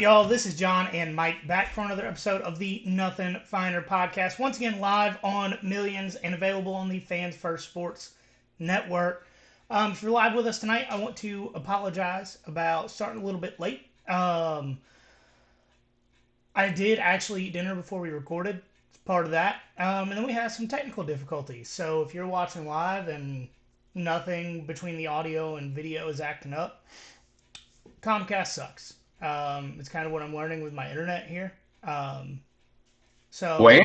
y'all? This is John and Mike back for another episode of the Nothing Finer podcast. Once again, live on Millions and available on the Fans First Sports Network. If you're live with us tonight, I want to apologize about starting a little bit late. I did actually eat dinner before we recorded. It's part of that. And then we had some technical difficulties. So if you're watching live and nothing between the audio and video is acting up, Comcast sucks. It's kind of what I'm learning with my internet here. So Well,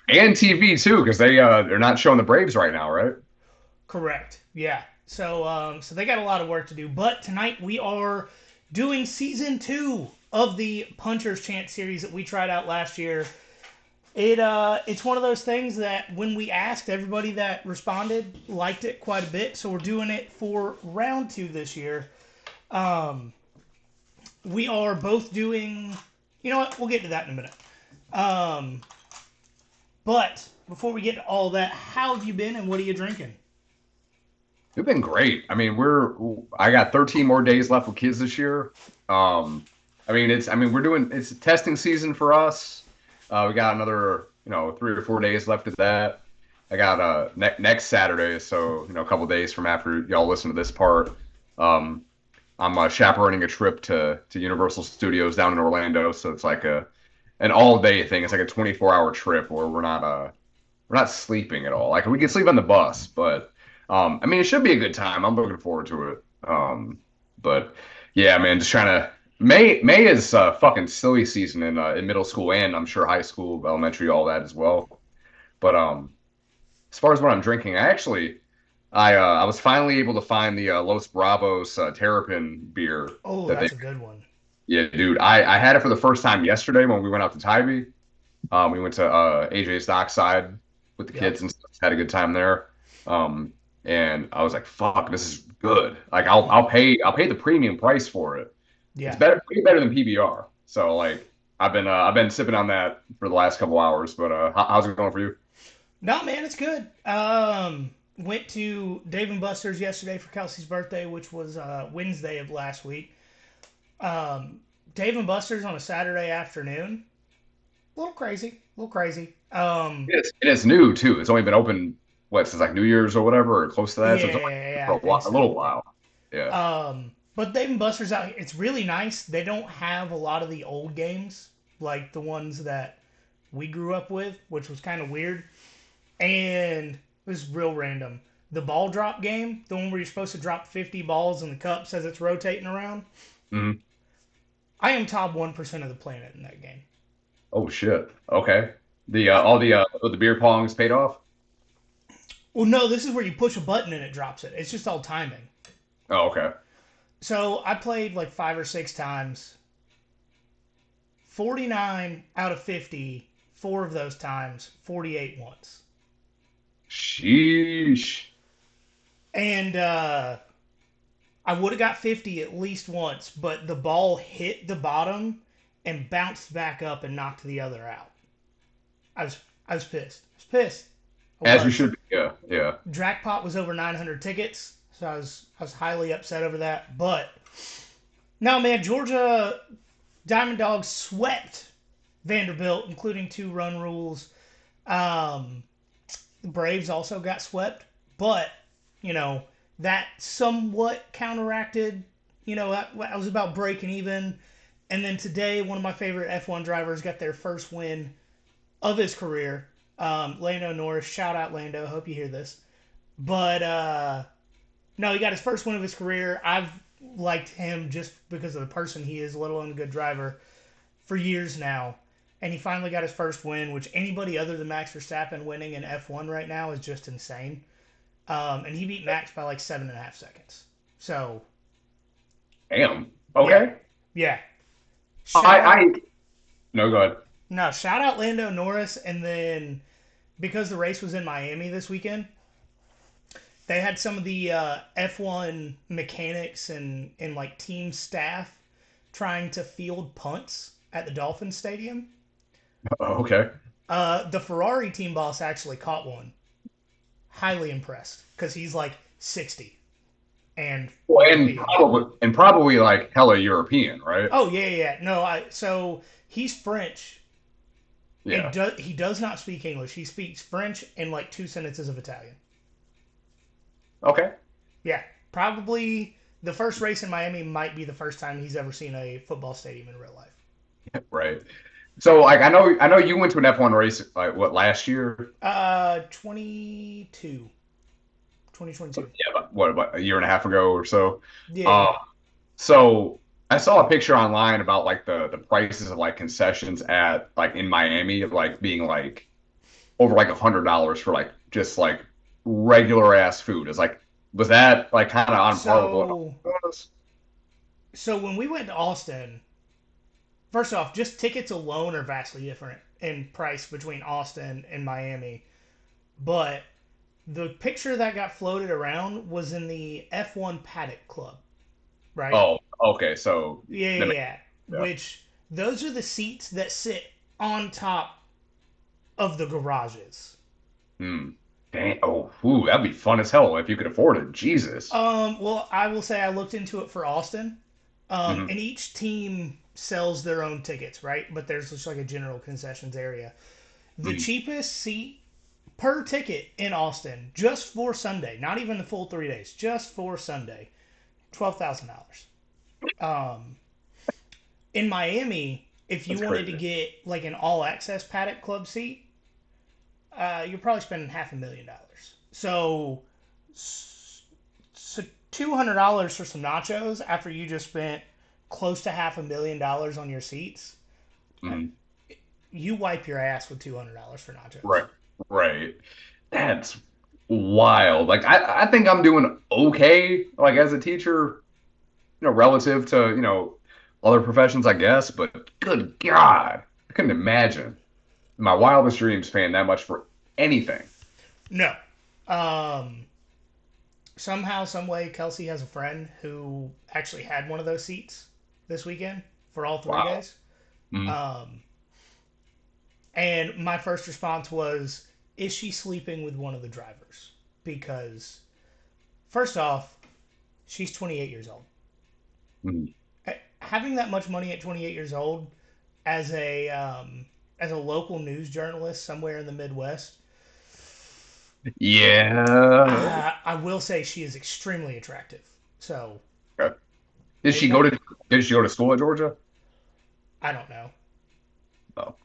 and TV too, because they're not showing the Braves right now, right? correct, yeah. So they got a lot of work to do. But tonight we are doing season 2 of the Puncher's Chant series that we tried out last year. It's one of those things that when we asked, everybody that responded liked it quite a bit. So we're doing it for round 2 this year. We are both doing. You know what? We'll get to that in a minute. But before we get to all that, how have you been and what are you drinking? We've been great. I mean, I got 13 more days left with kids this year. It's testing season for us. We got another, 3 or 4 days left of that. I got next Saturday, so a couple days from after y'all listen to this part. I'm chaperoning a trip to Universal Studios down in Orlando, so it's like an all day thing. It's like a 24-hour trip where we're not sleeping at all. Like we can sleep on the bus, but it should be a good time. I'm looking forward to it. But yeah, man, just trying to. May is fucking silly season in middle school and I'm sure high school, elementary, all that as well. But as far as what I'm drinking, I was finally able to find the Los Bravos Terrapin beer Oh, that they. that's a good one. Yeah, dude, I had it for the first time yesterday when we went out to Tybee. We went to AJ's dockside with the Yep. kids and stuff. Had a good time there. Um, and I was like, "Fuck, this is good. Like, I'll pay the premium price for it. It's Yeah. better, way better than PBR. So like, I've been sipping on that for the last couple hours. But how's it going for you? No, man, it's good. Went to Dave and Buster's yesterday for Kelsey's birthday, which was Wednesday of last week. Um, Dave and Buster's on a Saturday afternoon. A little crazy. A little crazy. It's new too. It's only been open since like New Year's or whatever, or close to that. So it's only Yeah, for I think a so. little while. Yeah. But Dave and Buster's out. It's really nice. They don't have a lot of the old games like the ones that we grew up with, which was kind of weird. And this is real random. The ball drop game, the one where you're supposed to drop 50 balls in the cups as it's rotating around. Mhm. I am top 1% of the planet in that game. Oh shit. Okay. The I, all the beer pongs paid off. well, no, this is where you push a button and it drops it. It's just all timing. Oh, okay. So I played like 5 or 6 times. 49 out of 50, 4 of those times, 48 once. Sheesh. And I would have got 50 at least once, but the ball hit the bottom and bounced back up and knocked the other out. I was I was pissed. I was pissed. I As you was. should be. Yeah, yeah. Jackpot was over 900 tickets, so I was highly upset over that. But no, man, Georgia Diamond Dogs swept Vanderbilt, including 2 run rules. Um, the Braves also got swept, but you know that somewhat counteracted. I was about breaking even. And then today, one of my favorite F1 drivers got their first win of his career. Lando Norris, shout out Lando. Hope you hear this. But no, he got his first win of his career. I've liked him just because of the person he is, let alone a good driver, for years now. And he finally got his first win, which anybody other than Max Verstappen winning in F1 right now is just insane. And he beat Max by like 7.5 seconds. So, Damn. yeah, Okay. yeah. I Shout out, I no, go ahead. no, shout out Lando Norris. And then because the race was in Miami this weekend, they had some of the F1 mechanics and like team staff trying to field punts at the Dolphin Stadium. Okay. The Ferrari team boss actually caught one. Highly impressed because he's like 60. and Well, European. and probably like hella European, right? Oh yeah, yeah. Yeah. No, I so he's French and Yeah. he does not speak English. He speaks French and like two sentences of Italian. Okay. Yeah, probably the first race in Miami might be the first time he's ever seen a football stadium in real life. Right. So like I know you went to an F1 race like what last year? 22, 2022. Yeah, what a year and a half ago or so. Yeah. Um, so I saw a picture online about like the prices of like concessions at like in Miami of like being like over like $100 for like just like regular ass food. It's like was that like kind of on par with what So it was? so when we went to Austin, first off, just tickets alone are vastly different in price between Austin and Miami. But the picture that got floated around was in the F1 Paddock Club, right? Oh, okay. So Yeah, that yeah, makes, yeah. yeah. Which those are the seats that sit on top of the garages. Hmm. Dang. Oh, ooh, that'd be fun as hell if you could afford it. Jesus. Well, I will say I looked into it for Austin, Hmm. and each team sells their own tickets, right? But there's just like a general concessions area. The Hmm. cheapest seat per ticket in Austin, just for Sunday, not even the full 3 days, just for Sunday, $12,000. Um, in Miami, if you That's wanted to crazy. get like an all access Paddock Club seat, you're probably spending $500,000. So $200 for some nachos after you just spent close to $500,000 on your seats. Hmm. You wipe your ass with $200 for nachos. Right. Right. That's wild. Like I think I'm doing okay, like as a teacher, relative to, other professions, I guess, but good God, I couldn't imagine my wildest dreams paying that much for anything. No. Um, Somehow, some way, Kelsey has a friend who actually had one of those seats this weekend for all three Wow. days. Mm. Um, and my first response was, "Is she sleeping with one of the drivers?" Because first off, she's 28 years old. Mm. Having that much money at 28 years old as a local news journalist somewhere in the Midwest, Yeah. I will say she is extremely attractive. So Okay. Did she go maybe to did she go to school at Georgia? I don't know. No.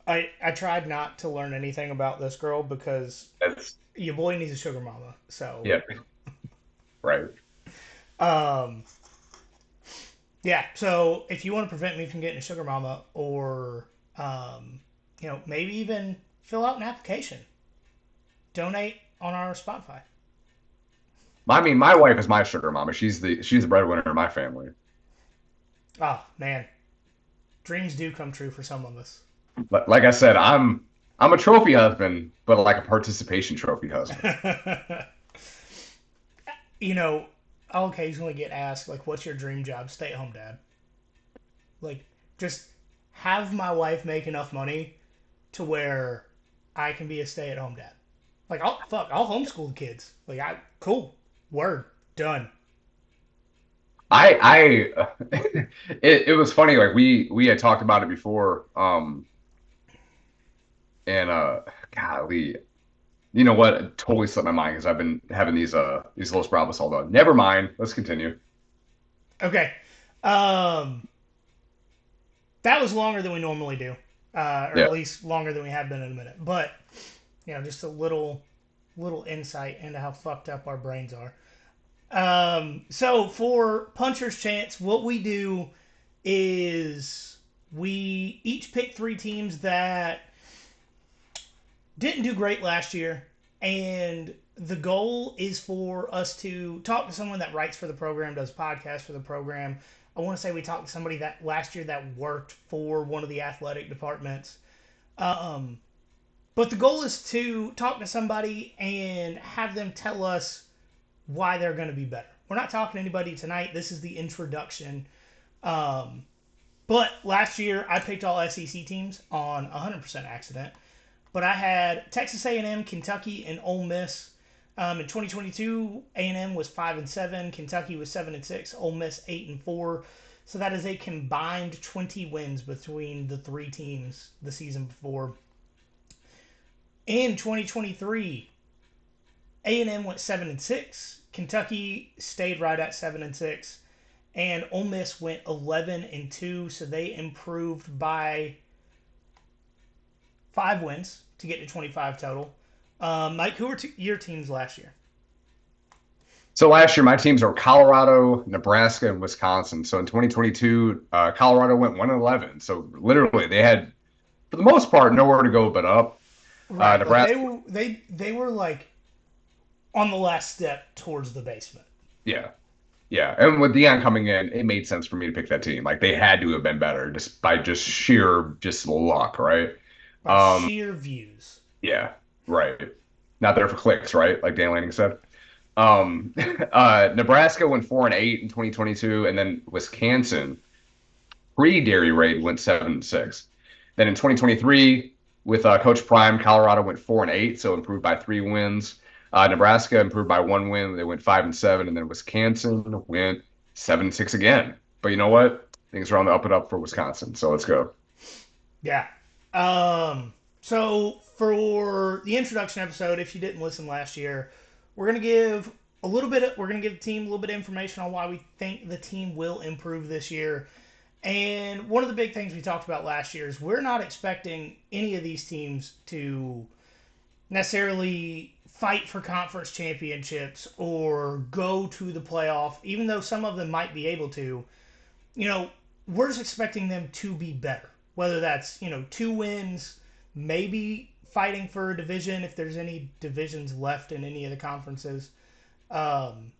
I tried not to learn anything about this girl because That's your boy needs a sugar mama. So yeah, right. um, yeah. So if you want to prevent me from getting a sugar mama, or maybe even fill out an application, donate on our Spotify. I mean, my wife is my sugar mama. She's the breadwinner in my family. Oh man, dreams do come true for some of us. But like I said, I'm a trophy husband, but like a participation trophy husband. you know, I'll occasionally get asked like, "What's your dream job?" Stay at home dad. Like, just have my wife make enough money to where I can be a stay at home dad. Like, I'll homeschool the kids. Like, cool, word, done. It was funny. Like we had talked about it before. And golly, you know what? It totally slipped my mind because I've been having these Los Bravos all done. Never mind. Let's continue. Okay, that was longer than we normally do, or Yeah. at least longer than we have been in a minute. But just a little insight into how fucked up our brains are. So for Puncher's Chance, what we do is we each pick three teams that didn't do great last year, and the goal is for us to talk to someone that writes for the program, does podcasts for the program. I want to say we talked to somebody that last year that worked for one of the athletic departments. Um, but the goal is to talk to somebody and have them tell us why they're going to be better. We're not talking to anybody tonight. This is the introduction. Um, but last year I picked all SEC teams on 100% accident. But I had Texas A&M, Kentucky, and Ole Miss. In 2022, A&M was 5-7, Kentucky was 7-6, Ole Miss 8-4. So that is a combined 20 wins between the three teams the season before. In 2023, A&M went 7-6, Kentucky stayed right at 7-6, and Ole Miss went 11-2. So they improved by 5 wins to get to 25 total. Mike, who were your teams last year? So last year, my teams were Colorado, Nebraska, and Wisconsin. So in 2022, Colorado went 1-11. So literally, they had, for the most part, nowhere to go but up. Right, like Nebraska, they were like on the last step towards the basement. yeah, yeah. And with Dion coming in, it made sense for me to pick that team. Like they had to have been better just by just sheer just luck, right? By Um, sheer views. yeah, right. Not there for clicks, right? Like Dan Lanning said. Nebraska went 4-8 in 2022, and then Wisconsin pre-Dairy Raid went 7-6. Then in 2023, with Coach Prime, Colorado went 4-8, so improved by 3 wins. Nebraska improved by 1 win; they went 5-7, and then Wisconsin went 7-6 again. But you know what? Things are on the up and up for Wisconsin, so let's go. Yeah. So for the introduction episode, if you didn't listen last year, we're gonna give the team a little bit of information on why we think the team will improve this year. And one of the big things we talked about last year is we're not expecting any of these teams to necessarily fight for conference championships or go to the playoff, even though some of them might be able to. You know, we're just expecting them to be better. Whether that's, 2 wins, maybe fighting for a division if there's any divisions left in any of the conferences. Um,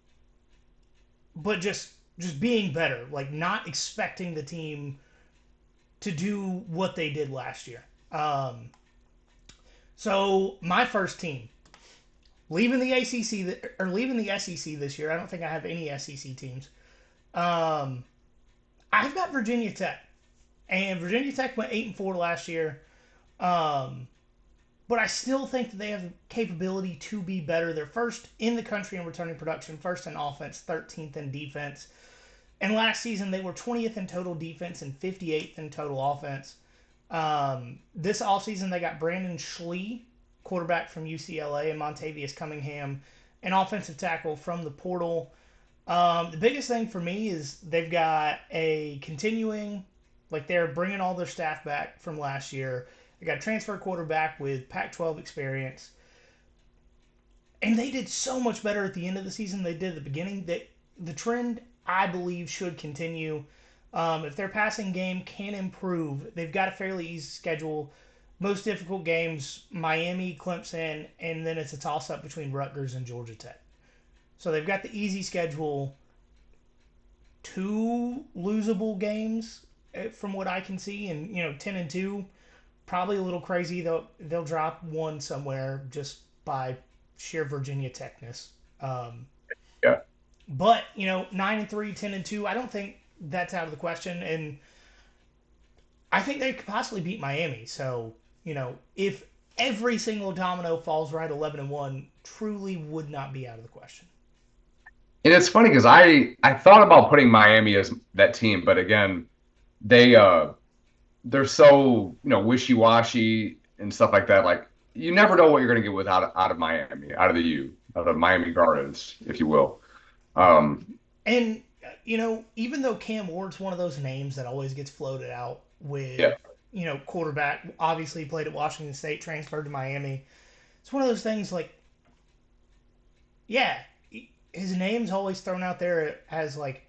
but just being better, like not expecting the team to do what they did last year. So my first team, leaving the ACC or leaving the SEC this year. I don't think I have any SEC teams. Um, I've got Virginia Tech, and Virginia Tech went 8-4 last year. Um, but I still think that they have the capability to be better. They're first in the country in returning production, first in offense, 13th in defense. And last season they were 20th in total defense and 58th in total offense. This offseason they got Brandon Schlee, quarterback from UCLA, and Montavious Cunningham, an offensive tackle from the portal. The biggest thing for me is they've got a continuing, like they're bringing all their staff back from last year. They got a transfer quarterback with Pac-12 experience. And they did so much better at the end of the season than they did at the beginning. That the trend, I believe, should continue. If their passing game can improve, they've got a fairly easy schedule. Most difficult games, Miami, Clemson, and then it's a toss-up between Rutgers and Georgia Tech. So they've got the easy schedule, 2 losable games from what I can see, and 10-2, probably a little crazy. They'll drop one somewhere just by sheer Virginia Techness. Yeah. But 9-3, 10-2, I don't think that's out of the question, and I think they could possibly beat Miami. So if every single domino falls right, 11-1 truly would not be out of the question. And it's funny because I thought about putting Miami as that team, but again, they they're so wishy-washy and stuff like that. Like you never know what you're going to get with out of Miami, out of the U, out of Miami Gardens, if you will. Um, And even though Cam Ward's one of those names that always gets floated out with, yeah, quarterback, obviously played at Washington State, transferred to Miami. It's one of those things like, yeah, his name's always thrown out there as like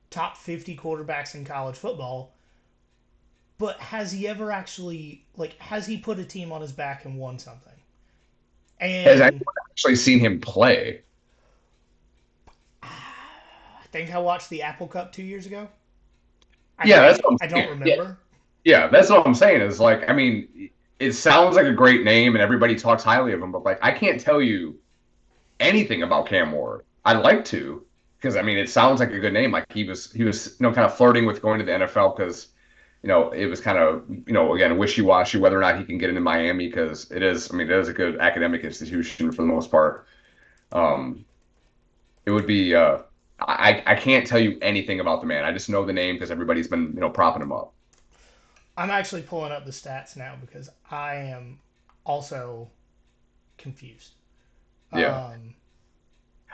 top 50 quarterbacks in college football. But has he ever actually, like, has he put a team on his back and won something? has anyone And actually seen him play? I think I watched the Apple Cup 2 years ago. I Yeah, don't, that's what I'm I don't saying. Yeah, remember. yeah, that's what I'm saying. Is like, I mean, it sounds like a great name and everybody talks highly of him, but like, I can't tell you anything about Cam Ward. I'd like to, because I mean, it sounds like a good name. Like he was kind of flirting with going to the NFL because it was kind of again wishy-washy whether or not he can get into Miami because it is. I mean, it is a good academic institution for the most part. Um, it would be I can't tell you anything about the man. I just know the name because everybody's been propping him up. I'm actually pulling up the stats now because I am also confused. Yeah,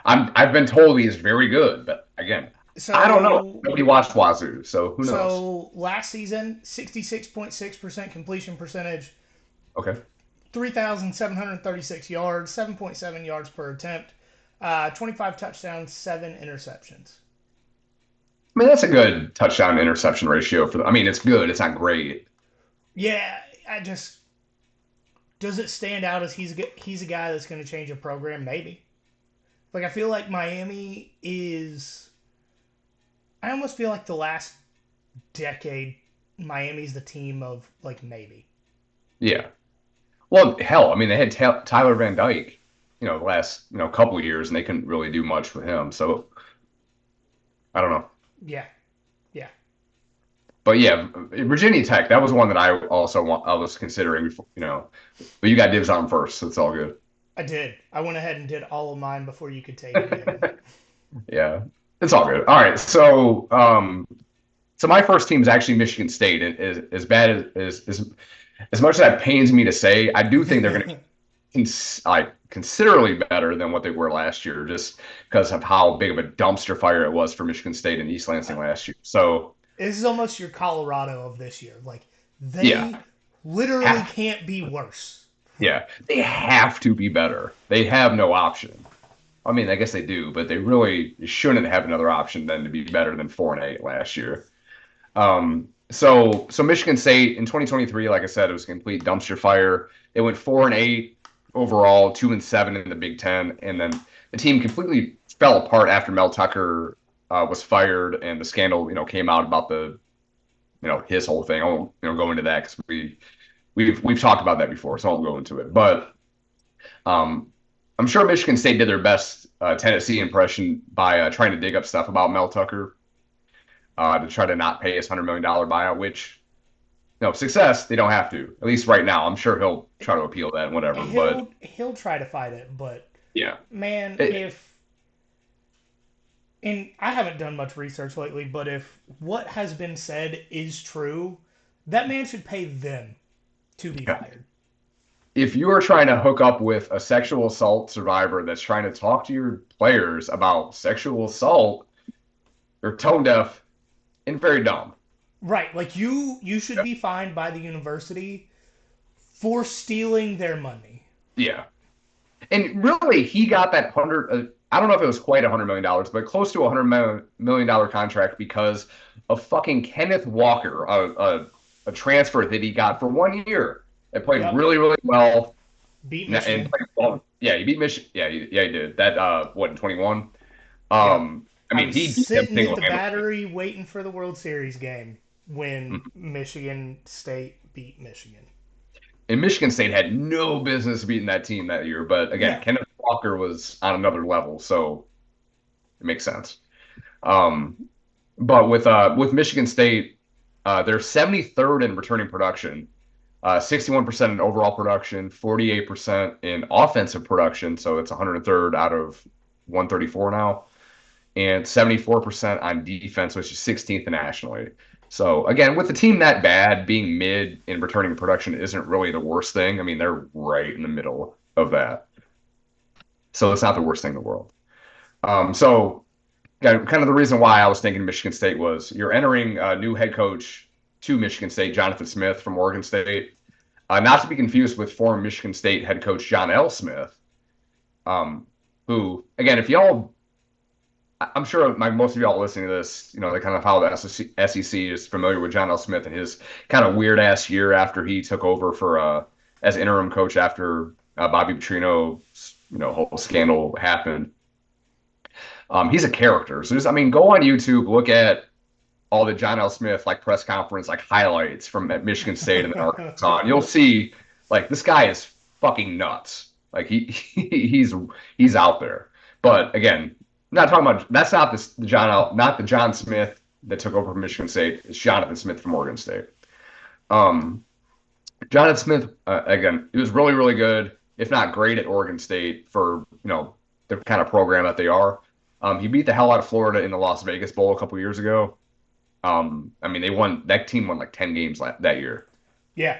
Um, I've been told he's very good, but again, I don't know. so Nobody watched Wazoo, so who knows? so last season, 66.6% completion percentage, Okay. 3,736 yards, 7.7 yards per attempt, 25 touchdowns, 7 interceptions. I mean, that's a good touchdown interception ratio for the, I mean, it's good. It's not great. Yeah, I just does it stand out as he's a guy that's going to change a program? Maybe. Like I feel like Miami is. I almost feel like the last decade, Miami's the team of like maybe. Yeah. Well, hell, I mean, they had Tyler Van Dyke, the last, couple of years, and they couldn't really do much with him. So I don't know. Yeah, yeah. But yeah, Virginia Tech, that was one that I also I was considering, but you got dibs on first, so it's all good. I did. I went ahead and did all of mine before you could take any of them. Yeah, it's all good. All right, so my first team is actually Michigan State, and as bad as much as that pains me to say, I do think they're going to like considerably better than what they were last year, just because of how big of a dumpster fire it was for Michigan State and East Lansing last year. So This is almost your Colorado of this year. Like yeah, they literally have, can't be worse. yeah, they have to be better. They have no option. I mean, I guess they do, but they really shouldn't have another option than to be better than 4-8 last year. So Michigan State in 2023, like I said, it was a complete dumpster fire. They went 4-8 overall, 2-7 in the Big Ten, and then the team completely fell apart after Mel Tucker was fired and the scandal, came out about the, his whole thing. I won't, go into that because we've talked about that before, so I won't go into it. But um, I'm sure Michigan State did their best Tennessee impression by trying to dig up stuff about Mel Tucker to try to not pay his $100 million buyout, which no success. They don't have to. At least right now. I'm sure he'll try to appeal that and whatever. But He'll try to fight it, but yeah, man, it, if and I haven't done much research lately, but if what has been said is true, that man should pay them to be yeah. fired. If you are trying to hook up with a sexual assault survivor that's trying to talk to your players about sexual assault, you're tone deaf and very dumb. Right, like you should be fined by the university for stealing their money. Yeah. And really, he got that hundred. I don't know if it was quite $100 million, but close to $100 million contract because of fucking Kenneth Walker, a transfer that he got for 1 year. That played Yep, really, really well beat and Michigan. played well. Yeah, he beat Michigan. Yeah, he did. That what in 21? Yep. I I mean, was he beat them sitting at the single-handedly. battery waiting for the World Series game when Mhm. Michigan State beat Michigan. And Michigan State had no business beating that team that year, but again, No, Kenneth Walker was on another level, so it makes sense. Um, But with Michigan State, they're 73rd in returning production, 61% in overall production, 48% in offensive production. So it's 103rd out of 134 now, and 74% on defense, which is 16th nationally. So again, with the team that bad, being mid in returning production isn't really the worst thing. I mean, they're right in the middle of that. So it's not the worst thing in the world. So kind of the reason why I was thinking Michigan State was you're entering a new head coach to Michigan State, Jonathan Smith from Oregon State, not to be confused with former Michigan State head coach John L. Smith, who, again, if y'all, I'm sure most of y'all listening to this, they kind of follow the SEC is familiar with John L. Smith and his kind of weird ass year after he took over for as interim coach after Bobby Petrino's whole scandal happened. He's a character. So just, I mean, go on YouTube, look at all the John L. Smith like press conference like highlights from at Michigan State and then Arkansas, and you'll see like this guy is fucking nuts. Like he's out there. But again, I'm not talking about that's not the not the John Smith that took over from Michigan State. It's Jonathan Smith from Oregon State. Um, Jonathan Smith again, he was really really good, if not great at Oregon State for the kind of program that they are. He beat the hell out of Florida in the Las Vegas Bowl a couple years ago. I mean, they won. That team won like 10 games that year, Yeah.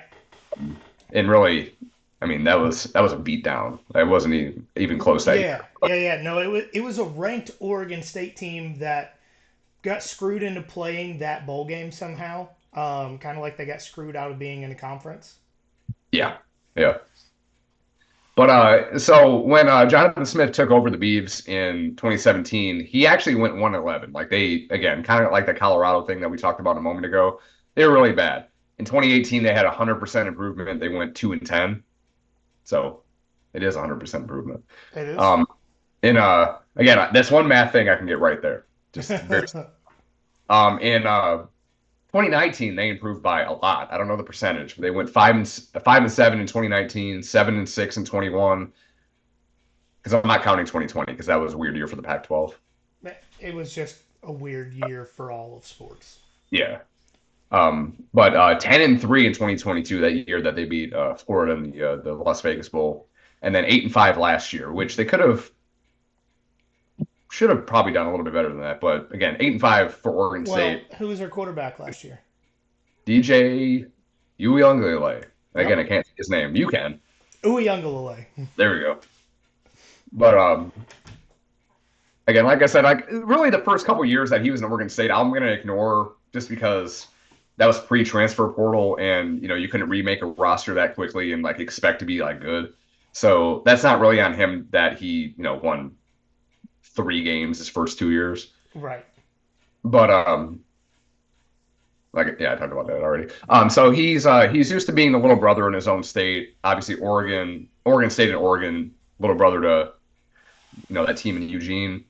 and really, I mean, that was a beatdown. That wasn't even close that Yeah. year. But Yeah. Yeah. No, it was a ranked Oregon State team that got screwed into playing that bowl game somehow. Kind of like they got screwed out of being in the conference. yeah, yeah. But so when Jonathan Smith took over the Beavs in 2017, he actually went 1-11. Like they again, kind of like the Colorado thing that we talked about a moment ago. They were really bad. In 2018, they had 100% improvement. They went 2-10. So it is 100% improvement. It is. Um, and again, that's one math thing I can get right there. Just very. In 2019, they improved by a lot. I don't know the percentage, but they went 5-7 in 2019, 7-6 in 21. Because I'm not counting 2020 because that was a weird year for the Pac-12. It was just a weird year for all of sports. Yeah. But 10-3 in 2022, that year that they beat Florida in the Las Vegas Bowl, and then 8-5 last year, which they should have probably done a little bit better than that. But again, 8-5 for Oregon Well, State. who was their quarterback last year? DJ Uiagalelei. Again, Yep. I can't say his name. You can. Uyunglele. There we go. But again, like I said, like really the first couple years that he was in Oregon State, I'm going to ignore just because that was pre-transfer portal, and you couldn't remake a roster that quickly and like expect to be like good. So that's not really on him that he won 3 games his first 2 years. Right. But like yeah, I talked about that already. So he's used to being the little brother in his own state. Obviously, Oregon State and Oregon, little brother to that team in Eugene.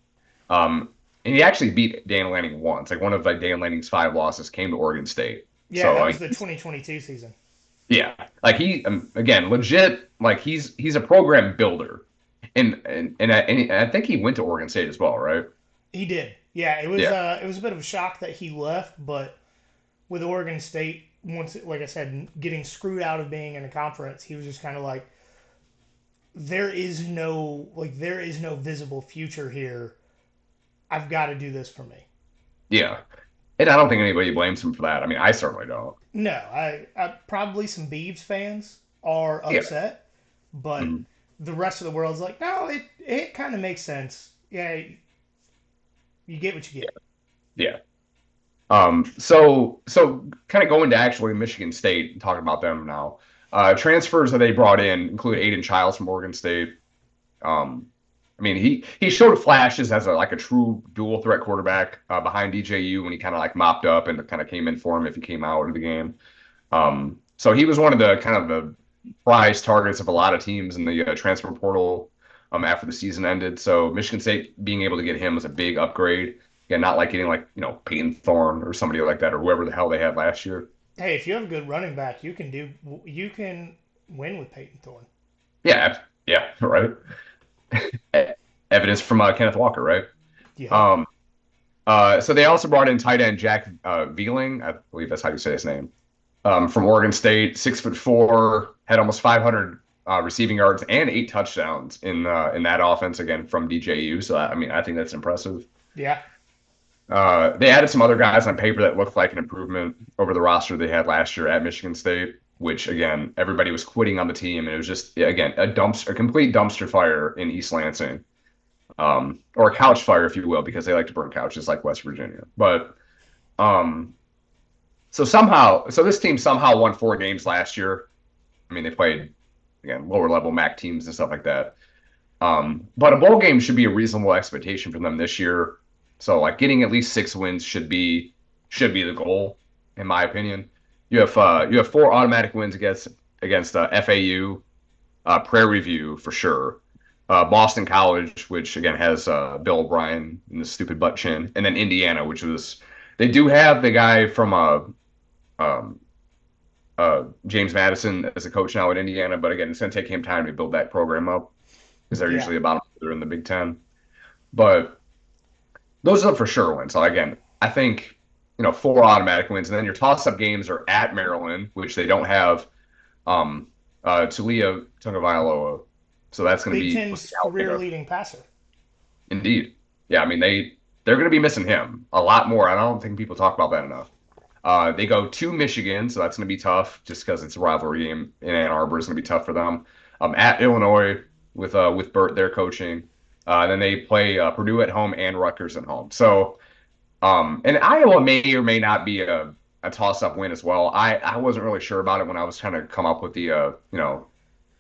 And he actually beat Dan Lanning once. Like one of Dan Lanning's 5 losses came to Oregon State. Yeah, So that like was the 2022 season. yeah, like he again legit like he's a program builder, and I think he went to Oregon State as well, right? He did. Yeah, it was Yeah, it was a bit of a shock that he left, but with Oregon State, once like I said, getting screwed out of being in a conference, he was just kind of like, there is no visible future here. I've got to do this for me. yeah, and I don't think anybody blames him for that. I mean, I certainly don't. No, I probably some Beavs fans are Yeah, upset, but mhm, the rest of the world's like, no, it kind of makes sense. Yeah, you get what you get. yeah. So kind of going to actually Michigan State and talking about them now. Transfers that they brought in include Aiden Childs from Oregon State. Um, I mean, he showed flashes as a true dual threat quarterback behind DJU when he kind of like mopped up and kind of came in for him if he came out of the game. So he was one of the kind of the prize targets of a lot of teams in the transfer portal after the season ended. So Michigan State being able to get him was a big upgrade. Yeah, not like getting like Peyton Thorne or somebody like that or whoever the hell they had last year. Hey, if you have a good running back, you can win with Peyton Thorne. Yeah, yeah, right. Evidence from Kenneth Walker, right? Yep. Um, so they also brought in tight end Jack Veling, I believe that's how you say his name, from Oregon State, 6'4", had almost 500 receiving yards and 8 touchdowns in that offense again from DJU. So I mean, I think that's impressive. Yeah. They added some other guys on paper that looked like an improvement over the roster they had last year at Michigan State, which again, everybody was quitting on the team, and it was just again a complete dumpster fire in East Lansing, or a couch fire, if you will, because they like to burn couches like West Virginia. But um, so this team somehow won 4 games last year. I mean, they played again lower level MAC teams and stuff like that. But a bowl game should be a reasonable expectation for them this year. So like getting at least 6 wins should be the goal, in my opinion. You have 4 automatic wins against FAU, Prairie View for sure, Boston College, which again has Bill O'Brien and the stupid butt chin, and then Indiana, which was they do have the guy from um, James Madison as a coach now at Indiana, but again, it's going to take him time to build that program up because they're Yeah. usually about they're in the Big Ten. But those are for sure wins. So again, I think 4 automatic wins, and then your toss-up games are at Maryland, which they don't have Talia Tagovailoa, so that's going to Big be Ten's career leading passer. Indeed. Yeah, I mean they're going to be missing him a lot more. I don't think people talk about that enough. They go to Michigan, so that's going to be tough just because it's a rivalry game in Ann Arbor. It's going to be tough for them. At Illinois with Burt, their coaching. Then they play Purdue at home and Rutgers at home. So and Iowa may or may not be a toss-up win as well. I wasn't really sure about it when I was trying to come up with the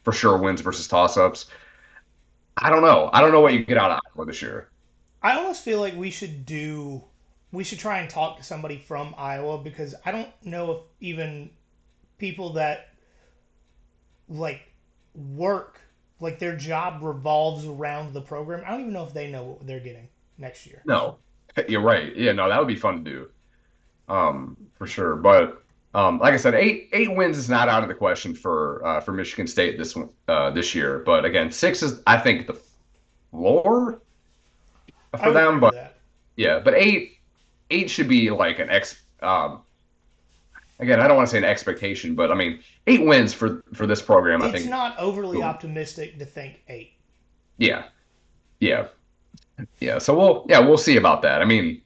for sure wins versus toss-ups. I don't know. I don't know what you get out of Iowa this year. I almost feel like we should try and talk to somebody from Iowa because I don't know if even people that like work like their job revolves around the program. I don't even know if they know what they're getting next year. No, you're right. Yeah, no, that would be fun to do. For sure. But like I said, eight wins is not out of the question for Michigan State this year. But again, six is I think the floor I for would them. agree with But that. yeah, but eight should be like an ex. Again, I don't want to say an expectation, but I mean 8 wins for this program. I It's think. not overly optimistic to think 8. Yeah, yeah, yeah. So we'll see about that. I mean,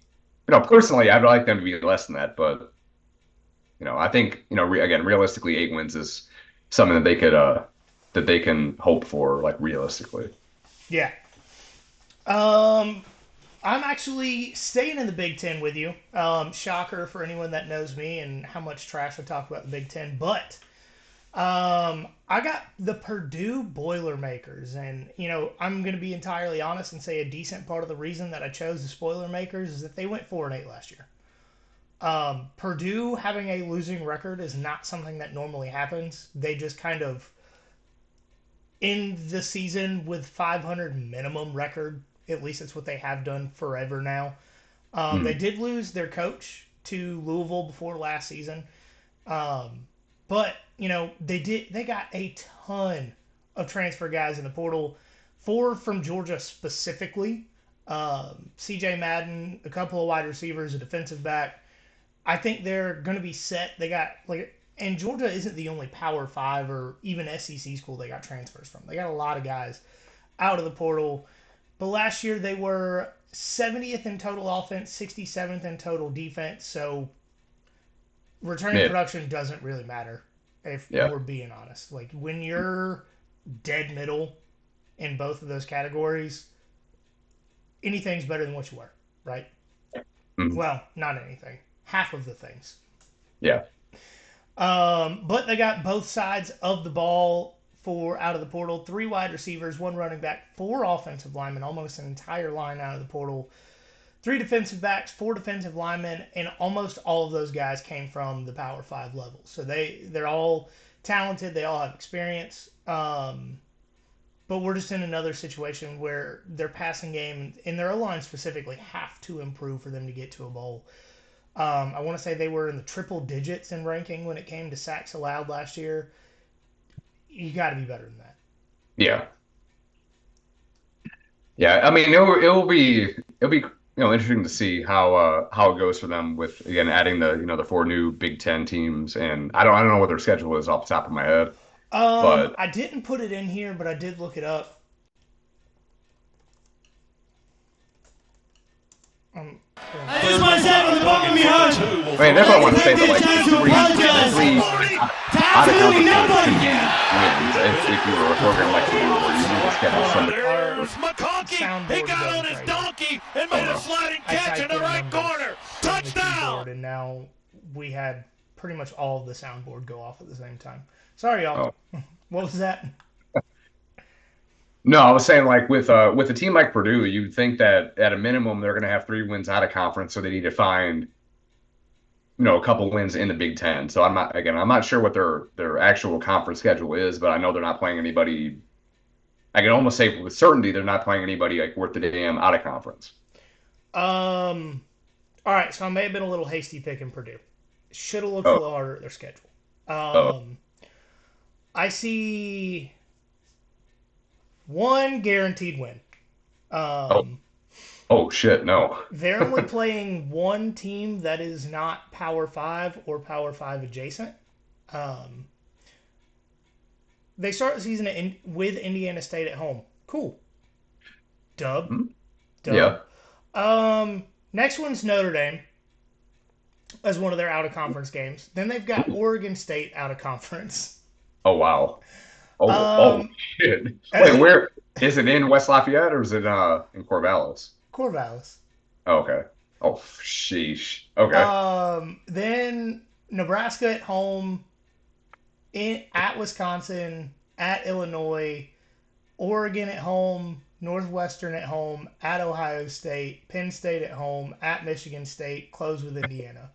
personally, I'd like them to be less than that, but I think again, realistically, 8 wins is something that they can hope for, like realistically. Yeah. Um, I'm actually staying in the Big Ten with you. Shocker for anyone that knows me and how much trash I talk about the Big Ten. But I got the Purdue Boilermakers. And, I'm going to be entirely honest and say a decent part of the reason that I chose the Boilermakers is that they went 4-8 last year. Purdue having a losing record is not something that normally happens. They just kind of end the season with 500 minimum record. At least it's what they have done forever now. They Mm. did lose their coach to Louisville before last season, but they got a ton of transfer guys in the portal. 4 from Georgia specifically. C.J. Madden, a couple of wide receivers, a defensive back. I think they're going to be set. They got and Georgia isn't the only Power Five or even SEC school they got transfers from. They got a lot of guys out of the portal. But last year they were 70th in total offense, 67th in total defense. So returning Yeah, production doesn't really matter if yeah. we're being honest. Like when you're dead middle in both of those categories, anything's better than what you were, right? Mm. Well, not anything. Half of the things. Yeah. But they got both sides of the ball for out of the portal. 3 wide receivers, 1 running back, 4 offensive linemen, almost an entire line out of the portal. 3 defensive backs, 4 defensive linemen, and almost all of those guys came from the Power 5 level. So they're all talented. They all have experience. But we're just in another situation where their passing game and their O-line specifically have to improve for them to get to a bowl. I want to say they were in the triple digits in ranking when it came to sacks allowed last year. You got to be better than that. Yeah. Yeah. I mean, it'll be interesting to see how it goes for them with again adding the 4 new Big Ten teams, and I don't know what their schedule is off the top of my head, but I didn't put it in here, but I did look it up. I just want to say from the bottom of my heart, I mean, that's what I want to say. But take like this time to the apologize three to out of absolutely conference games nobody. should be wins if you were a program like Purdue where you need to schedule somebody. There's McConkey. He Soundboard got on goes his crazy. donkey and Oh made a no. sliding I catch in typed the in right numbers corner. from the Touchdown. keyboard, and now we had pretty much all of the soundboard go off at the same time. Sorry, y'all. Oh. What was that? No, I was saying like with a team like Purdue, you'd think that at a minimum they're going to have 3 wins out of conference, so they need to find a couple wins in the Big Ten. So I'm not sure what their actual conference schedule is, but I know they're not playing anybody. I can almost say with certainty they're not playing anybody like worth the damn out of conference. Um. All right, so I may have been a little hasty picking Purdue. Should have looked a Oh, little harder at their schedule. oh, I see one guaranteed win. oh, Um, oh shit, no. they're only playing one team that is not Power Five or Power Five adjacent. Um, they start the season with Indiana State at home. Cool. Dub. Hmm? Dub. Next one's Notre Dame as one of their out of conference games. Then they've got Oregon State out of conference. Oh wow. Oh Um, shit. Wait, where is it in West Lafayette or is it in Corvallis? Corvallis. Oh, okay. Oh sheesh. Okay. Then Nebraska at home, at Wisconsin, at Illinois, Oregon at home, Northwestern at home, at Ohio State, Penn State at home, at Michigan State, close with Indiana.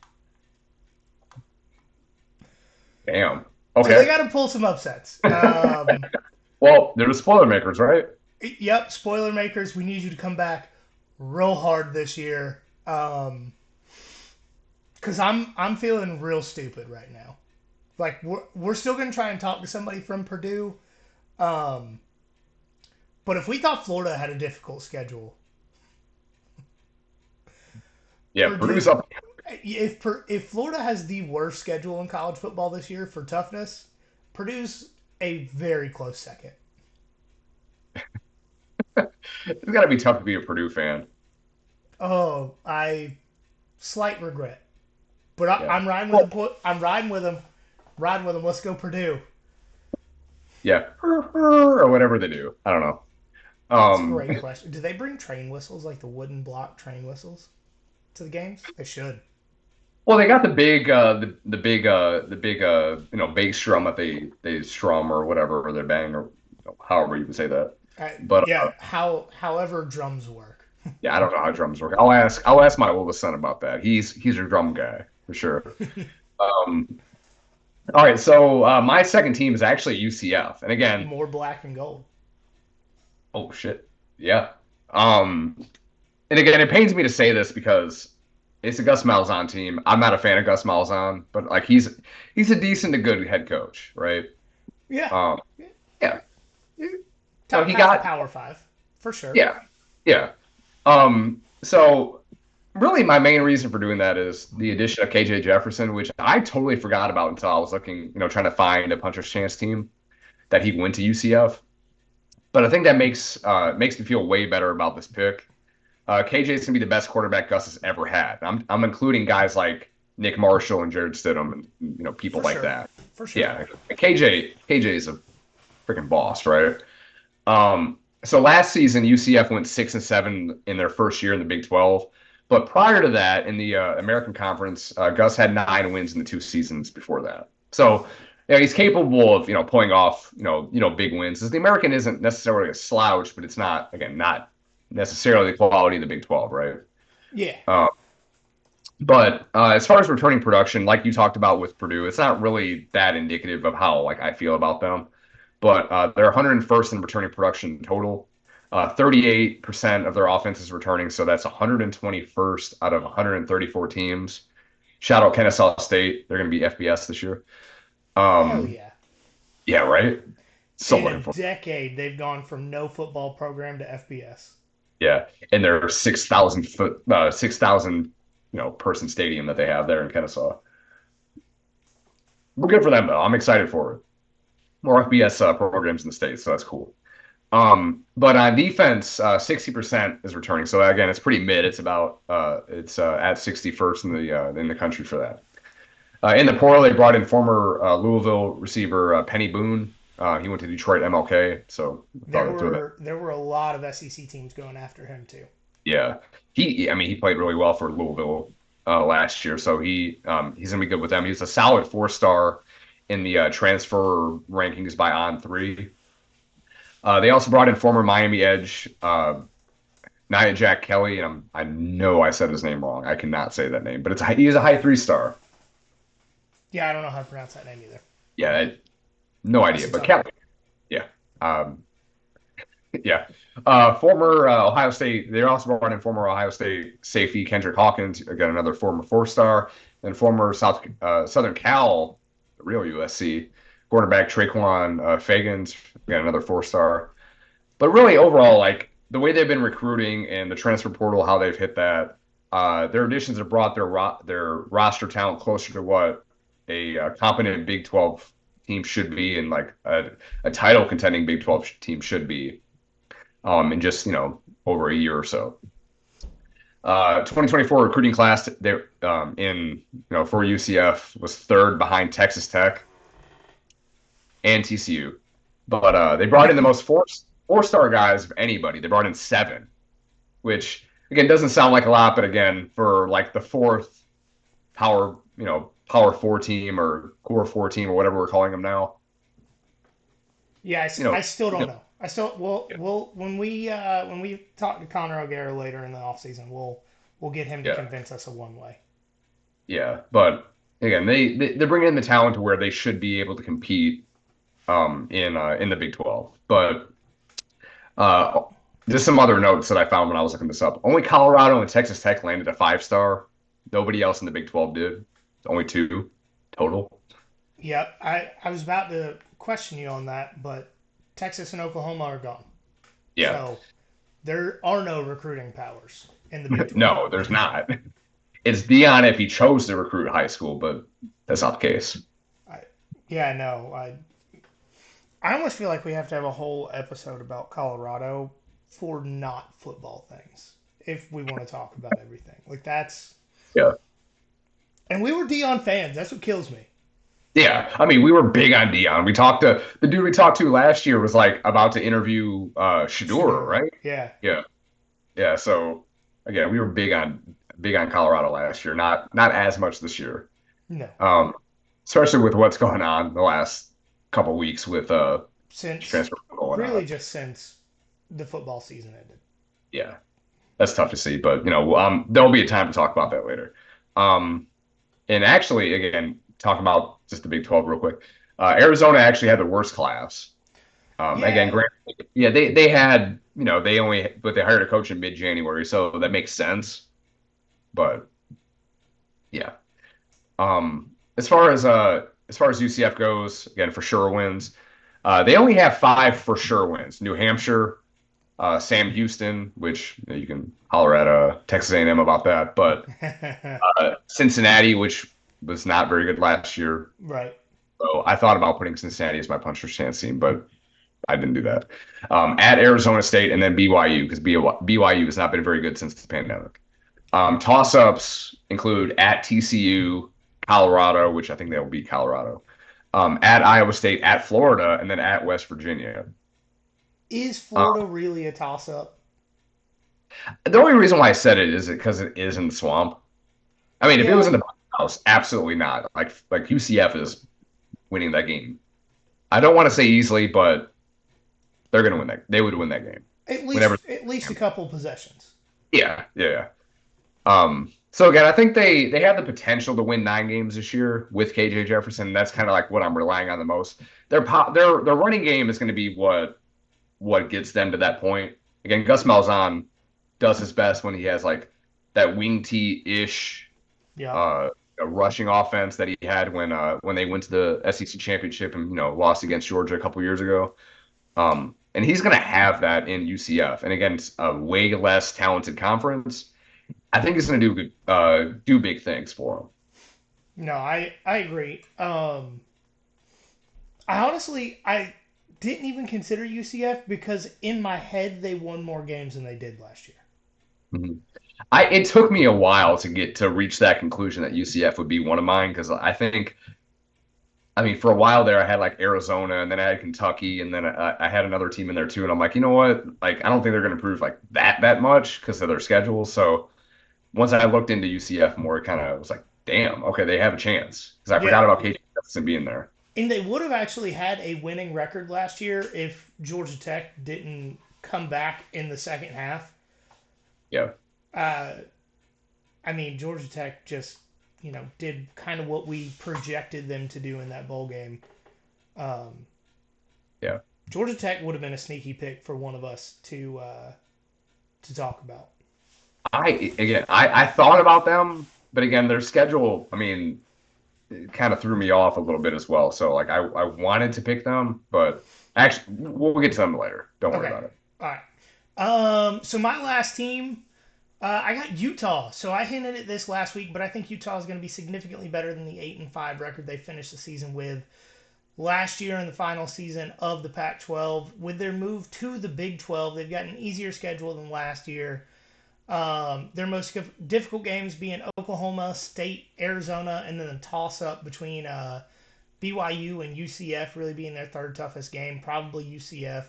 Damn. So they Okay. got to pull some upsets. Well, they're the spoiler makers, right? Yep, spoiler makers. We need you to come back real hard this year, because I'm feeling real stupid right now. Like we're still gonna try and talk to somebody from Purdue, but if we thought Florida had a difficult schedule, Yeah, Purdue, Purdue's up. if Florida has the worst schedule in college football this year for toughness, Purdue's a very close second. It's got to be tough to be a Purdue fan. Oh, I slight regret, but Yeah. I'm riding with them. I'm riding with them. Riding with them. Let's go Purdue. Yeah. Or whatever they do. I don't know. That's a Um, great question. Do they bring train whistles like the wooden block train whistles to the games? They should. well, they got the big, bass drum that they strum or whatever, or they bang or however you can say that. But Yeah. However drums work. yeah, I don't know how drums work. I'll ask my oldest son about that. He's a drum guy for sure. Um, all right, so my second team is actually UCF, and again, More black and gold. oh shit, yeah. Um, and again, it pains me to say this because it's a Gus Malzahn team. I'm not a fan of Gus Malzahn, but like he's a decent to good head coach, right? Yeah. Um, yeah. So Top he half got Power Five for sure. yeah, yeah. So really my main reason for doing that is the addition of KJ Jefferson, which I totally forgot about until I was looking, trying to find a puncher's chance team that he went to UCF. But I think that makes me feel way better about this pick. KJ is gonna be the best quarterback Gus has ever had. I'm including guys like Nick Marshall and Jared Stidham and people For like sure. that. For sure. Yeah, KJ is a freaking boss, right? So last season UCF went 6-7 in their first year in the Big 12, but prior to that in the American Conference, Gus had 9 wins in the 2 seasons before that. So he's capable of pulling off big wins. As the American isn't necessarily a slouch, but it's not necessarily the quality of the Big 12, right? Yeah. But as far as returning production, like you talked about with Purdue, it's not really that indicative of how I feel about them. But they're 101st in returning production total. 38% of their offense is returning, so that's 121st out of 134 teams. Shout out Kennesaw State; they're going to be FBS this year. Hell Um, yeah. yeah, right. So In a looking for decade, they've gone from no football program to FBS. yeah, and their 6,000 person stadium that they have there in Kennesaw. We're good for them though. I'm excited for it. More FBS programs in the state, so that's cool. But on defense, 60% is returning. So again, it's pretty mid. It's about it's at 61st in the country for that. In the portal, they brought in former Louisville receiver Penny Boone. He went to Detroit MLK, so There were a lot of SEC teams going after him too. yeah. He played really well for Louisville last year, so he's gonna be good with them. He's a solid 4-star in the transfer rankings by On3. They also brought in former Miami Edge Nia Jack Kelly, and I know I said his name wrong. I cannot say that name, but he's a high 3-star. Yeah, I don't know how to pronounce that name either. Yeah, no idea, but Kelly. Yeah. Yeah. Former Ohio State. They also brought in former Ohio State safety Kendrick Hawkins, again another former 4-star, and former Southern Cal, real USC quarterback Traquan Fagans, again another 4-star. But really, overall, like the way they've been recruiting and the transfer portal, how they've hit that, their additions have brought their roster talent closer to what a competent Big 12 team should be, and like a title contending Big 12 team should be. In just over a year or so. 2024 recruiting class there for UCF was third behind Texas Tech and TCU, but they brought in the most four-star guys of anybody. They brought in seven, which again doesn't sound like a lot, but again for like the fourth power four team or core four team or whatever we're calling them now. Yeah, I still don't know. I still Yeah, we'll when we talk to Connor O'Gara later in the offseason, we'll get him to yeah, convince us of one way. yeah. But again, they're bringing in the talent to where they should be able to compete in the Big 12. But uh, just some other notes that I found when I was looking this up. Only Colorado and Texas Tech landed a 5-star. Nobody else in the Big 12 did. Only two total. Yep, I was about to question you on that, but Texas and Oklahoma are gone. Yeah. So there are no recruiting powers in the Big 12. No, there's not. It's Dion if he chose to recruit high school, but that's not the case. I, yeah, no, I almost feel like we have to have a whole episode about Colorado for not football things if we want to talk about everything. Like that's Yeah. and we were Dion fans. That's what kills me. Yeah. I mean, we were big on Dion. We talked to the dude we talked to last year was like about to interview Shador, Shador. right? Yeah. Yeah. Yeah. So again, we were big on Colorado last year. Not as much this year. No. Um, especially with what's going on the last couple weeks with Since transfer going really on. just since the football season ended. Yeah. That's tough to see, but there'll be a time to talk about that later. Um, and actually, again, talking about just the Big 12 real quick. Arizona actually had the worst class. Again, Yeah. granted, yeah, they had, but they hired a coach in mid-January, so that makes sense. But yeah. As far as UCF goes, again, for sure wins. They only have five for sure wins. New Hampshire, Sam Houston, which you can holler at Texas A&M about that, but Cincinnati, which was not very good last year. Right. So I thought about putting Cincinnati as my puncher's chance team, but I didn't do that. At Arizona State and then BYU because BYU has not been very good since the pandemic. Toss-ups include at TCU, Colorado, which I think they'll beat Colorado. At Iowa State, at Florida, and then at West Virginia. Is Um, Florida really a toss up? the only reason why I said it is because it is in the swamp. I mean, if it was Yeah. in the house, absolutely not. Like UCF is winning that game. I don't want to say easily, but they're going to win that. They would win that game. Whenever. At least a couple possessions. Yeah, yeah. So again, I think they have the potential to win 9 games this year with KJ Jefferson. That's kind of like what I'm relying on the most. Their running game is going to be what gets them to that point. Again, Gus Malzahn does his best when he has like that wing T ish Yeah. uh, rushing offense that he had when they went to the SEC championship and lost against Georgia a couple years ago. And he's going to have that in UCF. And again, it's a way less talented conference. I think he's going to do big things for him. No, I agree. I didn't even consider UCF because in my head they won more games than they did last year. Mhm. It took me a while to reach that conclusion that UCF would be one of mine because I mean, for a while there, I had like Arizona, and then I had Kentucky, and then I had another team in there too. And I'm like, you know what? Like, I don't think they're going to improve like that much because of their schedule. So once I looked into UCF more, it kind of was like, damn, okay, they have a chance because I Yeah, forgot about KJ Jefferson being there. and they would have actually had a winning record last year if Georgia Tech didn't come back in the second half. Yeah, Uh, I mean, Georgia Tech just did kind of what we projected them to do in that bowl game. Um, yeah. Georgia Tech would have been a sneaky pick for one of us to talk about. I thought about them, but again, their schedule, I mean, it kind of threw me off a little bit as well. So like I wanted to pick them, but actually we'll get to them later. Don't worry Okay, about it. all right. So my last team, I got Utah. So I hinted at this last week, but I think Utah is going to be significantly better than the 8-5 record they finished the season with last year in the final season of the Pac-12. With their move to the Big 12, they've got an easier schedule than last year. Their most difficult games being Oklahoma State, Arizona, and then a toss-up between BYU and UCF really being their third toughest game, probably UCF.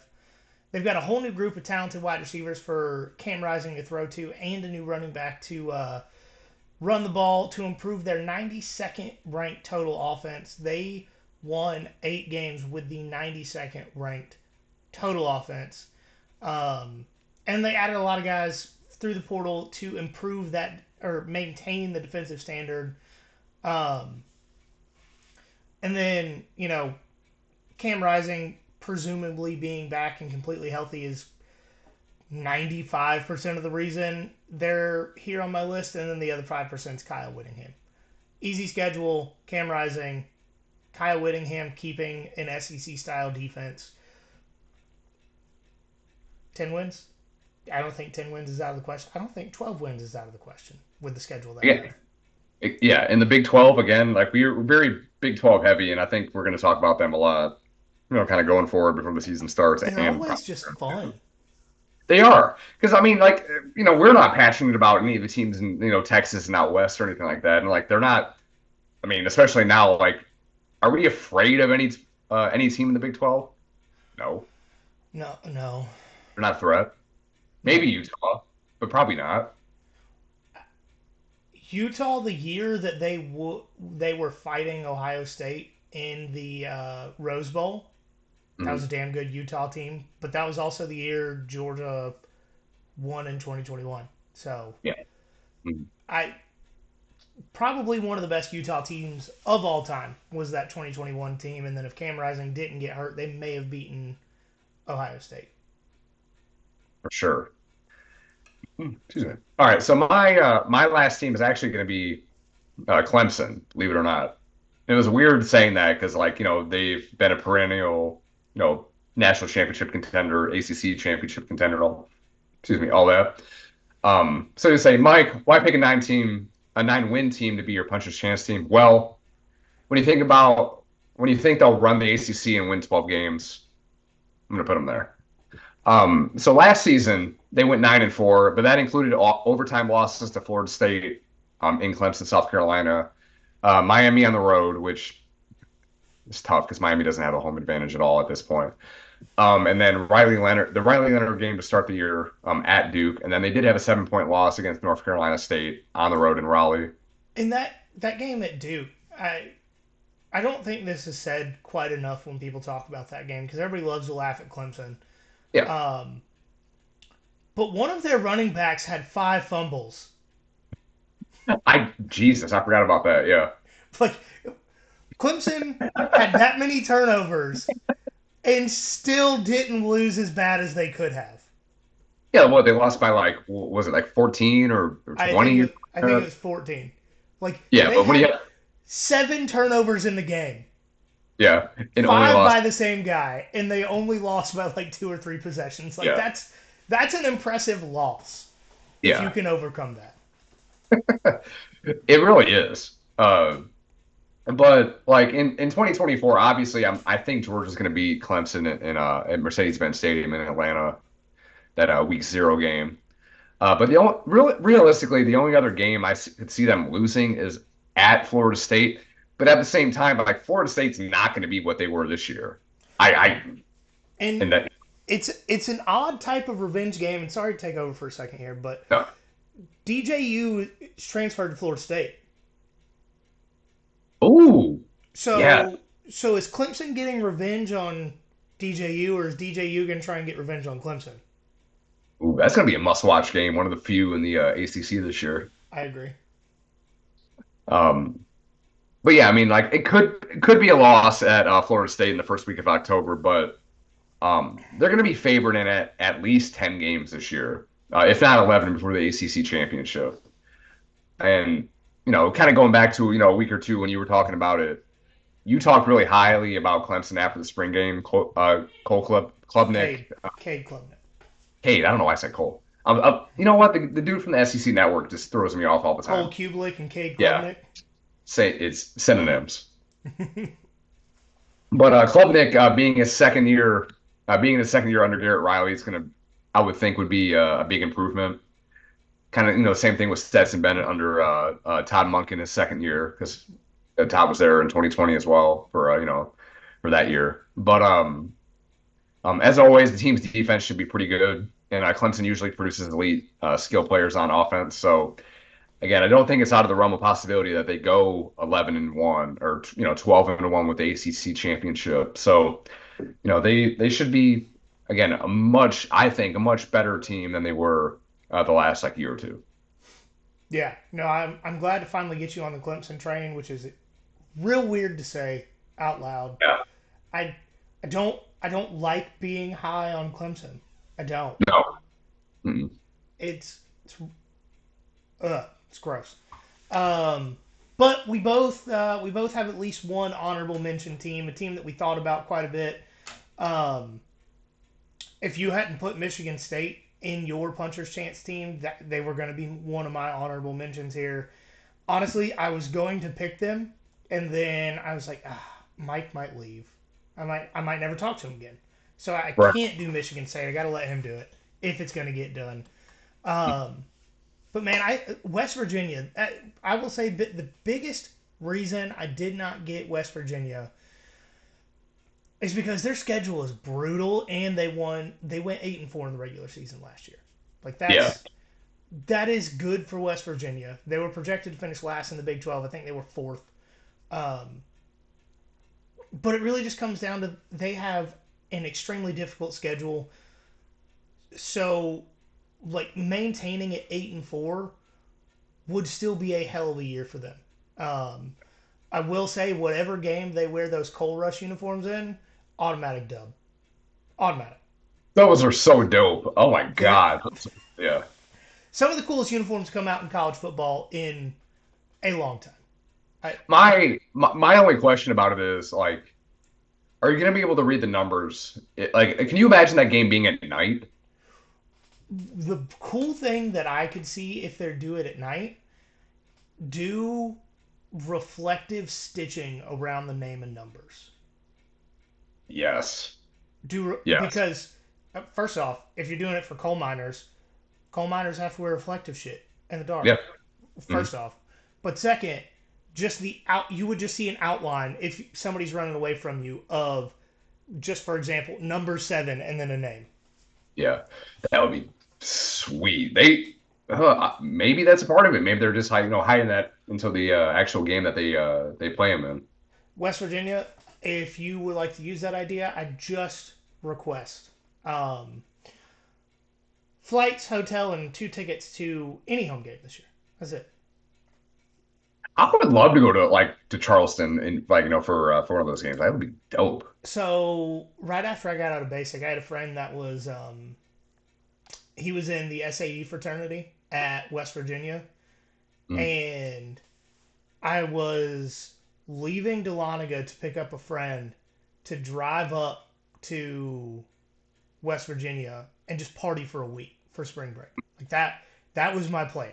They've got a whole new group of talented wide receivers for Cam Rising to throw to and a new running back to run the ball to improve their 92nd ranked total offense. They won 8 games with the 92nd ranked total offense. And they added a lot of guys through the portal to improve that or maintain the defensive standard. And then, Cam Rising presumably being back and completely healthy is 95% of the reason they're here on my list. And then the other 5% is Kyle Whittingham. Easy schedule, Cam Rising, Kyle Whittingham keeping an SEC-style defense. 10 wins? I don't think 10 wins is out of the question. I don't think 12 wins is out of the question with the schedule they have. Yeah, in the Big 12, again, like we're very Big 12 heavy, and I think we're going to talk about them a lot, kind of going forward before the season starts. They're always just fun. They are. Because, I mean, like, we're not passionate about any of the teams in, Texas and out west or anything like that. And, like, they're not, I mean, especially now, like, are we afraid of any team in the Big 12? No. No. They're not a threat. Maybe Utah, but probably not. Utah, the year that they were fighting Ohio State in the Rose Bowl, that was a damn good Utah team. But that was also the year Georgia won in 2021. So yeah, I probably one of the best Utah teams of all time was that 2021 team. And then if Cam Rising didn't get hurt, they may have beaten Ohio State. For sure. Excuse me. All right, so my last team is actually going to be Clemson, believe it or not. It was weird saying that because, like, they've been a perennial, national championship contender, ACC championship contender, all that. So you say, Mike, why pick a 9-win team to be your puncher's chance team? Well, when you think they'll run the ACC and win 12 games, I'm going to put them there. So last season they went 9-4, but that included overtime losses to Florida State, in Clemson, South Carolina, Miami on the road, which is tough because Miami doesn't have a home advantage at all at this point. And then the Riley Leonard game to start the year, at Duke, and then they did have a 7-point loss against North Carolina State on the road in Raleigh. In that game at Duke, I don't think this is said quite enough when people talk about that game because everybody loves to laugh at Clemson. Yeah. But one of their running backs had 5 fumbles. Jesus, I forgot about that. Yeah. Like, Clemson had that many turnovers and still didn't lose as bad as they could have. Yeah, well, they lost by, like, was it like 14 or 20? I think it was 14. Like, yeah, but what do you have? 7 turnovers in the game. Yeah, and 5 only lost by the same guy, and they only lost by like 2 or 3 possessions. Like, that's an impressive loss. If you can overcome that. It really is. But like in 2024, obviously, I think Georgia's going to beat Clemson in at Mercedes-Benz Stadium in Atlanta, that week 0 game. But realistically, the only other game I could see them losing is at Florida State. But at the same time, like, Florida State's not going to be what they were this year. It's an odd type of revenge game. And sorry to take over for a second here, but no. DJU is transferred to Florida State. Ooh. So yeah. So is Clemson getting revenge on DJU, or is DJU going to try and get revenge on Clemson? Ooh, that's going to be a must-watch game. One of the few in the ACC this year. I agree. But yeah, I mean, like, it could be a loss at Florida State in the first week of October, but they're going to be favored in at least 10 games this year, if not 11 before the ACC championship. And kind of going back to a week or two when you were talking about it, you talked really highly about Clemson after the spring game. Cole Klubnik. Cade Klubnik. Cade, I don't know why I said Cole. You know what? The dude from the SEC network just throws me off all the time. Cole Kublik and Cade Klubnik. Yeah. Say it's synonyms. But Klubnik, being in his second year under Garrett Riley, I would think would be a big improvement. kind of same thing with Stetson Bennett under Todd Monk in his second year because Todd was there in 2020 as well for for that year. But as always, the team's defense should be pretty good, and Clemson usually produces elite skill players on offense. So again, I don't think it's out of the realm of possibility that they go 11-1 or 12-1 with the ACC championship. So they should be again I think a much better team than they were the last like year or two. Yeah, no, I'm glad to finally get you on the Clemson train, which is real weird to say out loud. Yeah. I I don't like being high on Clemson. I don't. No. Mm-mm. It's it's gross. But we both have at least one honorable mention team, a team that we thought about quite a bit. Um, if you hadn't put Michigan State in your puncher's chance team, that they were going to be one of my honorable mentions here. Honestly, I was going to pick them, and then I was like, Mike might leave. I might never talk to him again. So I Right. can't do Michigan State. I got to let him do it if it's going to get done. Um, but man, West Virginia. I will say the biggest reason I did not get West Virginia is because their schedule is brutal, and they went 8-4 in the regular season last year. Like Yeah. that is good for West Virginia. They were projected to finish last in the Big 12. I think they were fourth. Um, but it really just comes down to they have an extremely difficult schedule. So, like maintaining at 8-4 would still be a hell of a year for them. Um, I will say, whatever game they wear those Coal Rush uniforms in, automatic dub, automatic. Those are so dope. Oh my They're God. Yeah. some of the coolest uniforms come out in college football in a long time. I, My only question about it is like, are you gonna be able to read the numbers? Like, can you imagine that game being at night? the cool thing that I could see if they do it at night, do reflective stitching around the name and numbers. Yes. Yes. Because first off, if you're doing it for coal miners have to wear reflective shit in the dark. Yeah. Mhm. First off, but second, just you would just see an outline if somebody's running away from you of just for example number 7 and then a name. Yeah. That would be sweet. Maybe that's a part of it. Maybe they're just hiding that until the actual game that they play them in. West Virginia, if you would like to use that idea, I just request um, flights, hotel, and 2 tickets to any home game this year. That's it. I would love to go to Charleston and for one of those games. That would be dope. So right after I got out of basic, I had a friend that was he was in the SAE fraternity at West Virginia, Mm. and I was leaving Dahlonega to pick up a friend to drive up to West Virginia and just party for a week for spring break. Like that was my plan.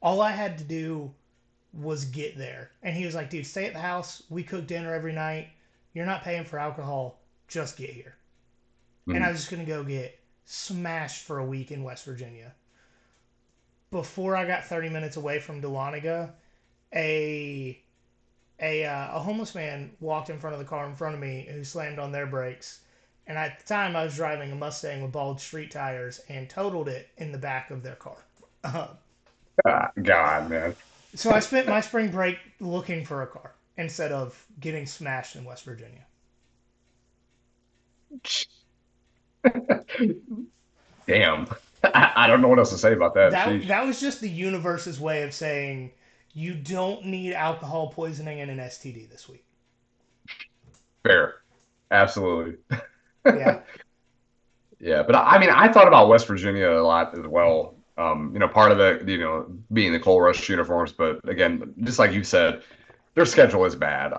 All I had to do was get there. And he was like, dude, stay at the house. We cook dinner every night. You're not paying for alcohol. Just get here. And I Mm. was just going to go get smashed for a week in West Virginia. Before I got 30 minutes away from Dahlonega, a a homeless man walked in front of the car in front of me who slammed on their brakes. And at the time, I was driving a Mustang with bald street tires and totaled it in the back of their car. God, man. So I spent my spring break looking for a car instead of getting smashed in West Virginia. Damn. I don't know what else to say about that. That Sheesh. that was just the universe's way of saying you don't need alcohol poisoning and an STD this week. Fair. Absolutely. Yeah. Yeah, but I mean, I thought about West Virginia a lot as well. Part of it, being the Coal Rush uniforms, but again, just like you said, their schedule is bad.